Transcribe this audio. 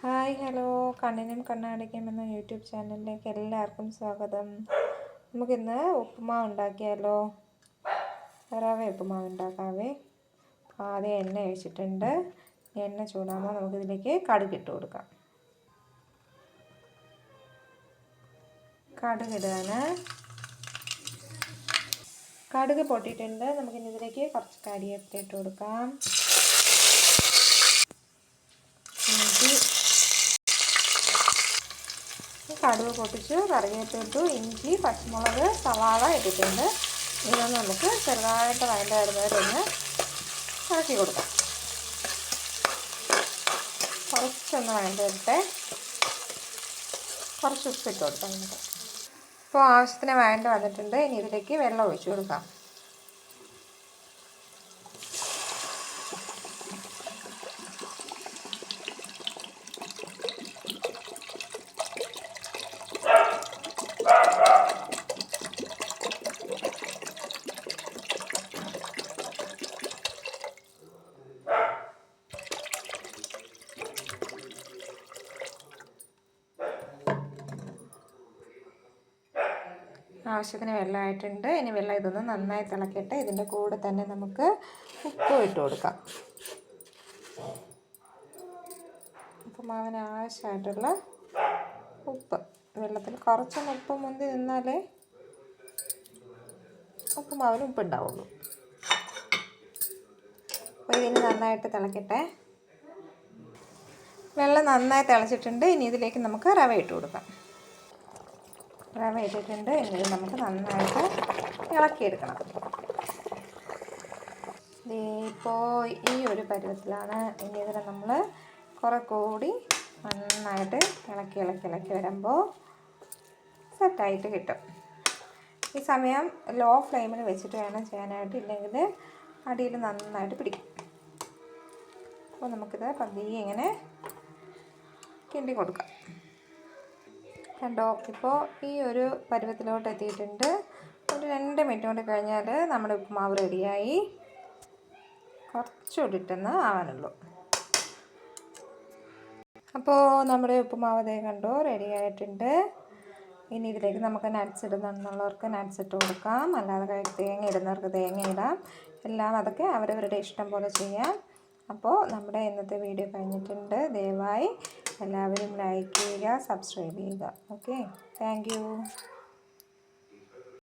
Hi hello, കണ്ണിനും കണ്ണാടിക്കും എന്ന YouTube ചാനലിലേക്ക് എല്ലാവർക്കും സ്വാഗതം. നമുക്കിന്ന് ഉപ്പുമാവ് ഉണ്ടാക്കിയാലോ? റവ ഉപ്പുമാവ് ഉണ്ടാക്കാവേ. ആദ്യം എണ്ണ ഒഴിച്ചിട്ടുണ്ട്. എണ്ണ ചൂടാകുമ്പോൾ നമുക്കിതിലേക്ക് കടുക് ഇട്ട് കൊടുക്കാം. കടുകിടാണ്. കടുക് പൊട്ടിയിട്ടുണ്ട്. നമുക്കിനി ഇതിലേക്ക് കുറച്ച് കരിവേപ്പില ഇട്ട് കൊടുക്കാം. ഇഞ്ചി, കടുക് പൊട്ടിച്ചു, കറിവേപ്പില ഇട്ടു, ഇഞ്ചി, പച്ചമുളക്, സവാള ഇട്ടിട്ടുണ്ട്. ഇതൊന്ന് നമുക്ക് ചെറുതായിട്ട് വഴണ്ടായിരുന്നവരെ ഒന്ന് ഇറക്കി കൊടുക്കാം. കുറച്ചൊന്ന് വഴണ്ട് വരട്ടെ. കുറച്ച് ഉപ്പിട്ട് കൊടുക്കാം നമുക്ക്. ഇപ്പോൾ ആവശ്യത്തിന് വഴണ്ട് വന്നിട്ടുണ്ട്. ഇനി ഇതിലേക്ക് വെള്ളം ഒഴിച്ചു കൊടുക്കാം. ആവശ്യത്തിന് വെള്ളമായിട്ടുണ്ട്. ഇനി വെള്ളം ഇതൊന്ന് നന്നായി തിളക്കട്ടെ. ഇതിൻ്റെ കൂടെ തന്നെ നമുക്ക് ഉപ്പ് ഇട്ട് കൊടുക്കാം. ഉപ്പുമാവിന് ആവശ്യമായിട്ടുള്ള ഉപ്പ്. വെള്ളത്തിൽ കുറച്ചൊന്ന് ഉപ്പ് മുന്തി നിന്നാലേ ഉപ്പുമാവിന് ഉപ്പുണ്ടാവുള്ളൂ. അപ്പോൾ ഇതിന് നന്നായിട്ട് തിളക്കട്ടെ. വെള്ളം നന്നായി തിളച്ചിട്ടുണ്ട്. ഇനി ഇതിലേക്ക് നമുക്ക് റവ ഇട്ട് കൊടുക്കാം. റവ ഇട്ടിട്ടുണ്ട്. ഇനി ഇത് നമുക്ക് നന്നായിട്ട് ഇളക്കിയെടുക്കണം. ഇപ്പോൾ ഈ ഒരു പരുവത്തിലാണ്. ഇനി ഇതിനെ നമ്മൾ കുറെ കൂടി നന്നായിട്ട് ഇളക്കി വരുമ്പോൾ സെറ്റായിട്ട് കിട്ടും. ഈ സമയം ലോ ഫ്ലെയിമിൽ വെച്ചിട്ട് വേണം ചെയ്യാനായിട്ട്, ഇല്ലെങ്കിൽ അടിയിൽ നന്നായിട്ട് പിടിക്കും. അപ്പോൾ നമുക്കിത് പതിയെ ഇങ്ങനെ കിണ്ടി കൊടുക്കാം. കണ്ടോ, ഇപ്പോൾ ഈ ഒരു പരുവത്തിലോട്ട് എത്തിയിട്ടുണ്ട്. ഒരു 2 മിനിറ്റ് കൊണ്ട് കഴിഞ്ഞാൽ നമ്മുടെ ഉപ്പുമാവ് റെഡിയായി. കുറച്ചുകൂടി ഇട്ടെന്ന് ആവാനുള്ളൂ. അപ്പോൾ നമ്മുടെ ഉപ്പുമാവ് ദേ കണ്ടോ റെഡിയായിട്ടുണ്ട്. ഇനി ഇതിലേക്ക് നമുക്ക് നട്ട്സ് ഇടുന്നുള്ളവർക്ക് നട്ട്സ് ഇട്ട് കൊടുക്കാം. അല്ലാതെ തേങ്ങ ഇടുന്നവർക്ക് തേങ്ങ ഇടാം. എല്ലാം അതൊക്കെ അവരവരുടെ ഇഷ്ടം പോലെ ചെയ്യാം. അപ്പോൾ നമ്മുടെ ഇന്നത്തെ വീഡിയോ കഴിഞ്ഞിട്ടുണ്ട്. ദയവായി എല്ലാവരും ലൈക്ക് ചെയ്യുക, സബ്സ്ക്രൈബ് ചെയ്യുക. Okay, thank you.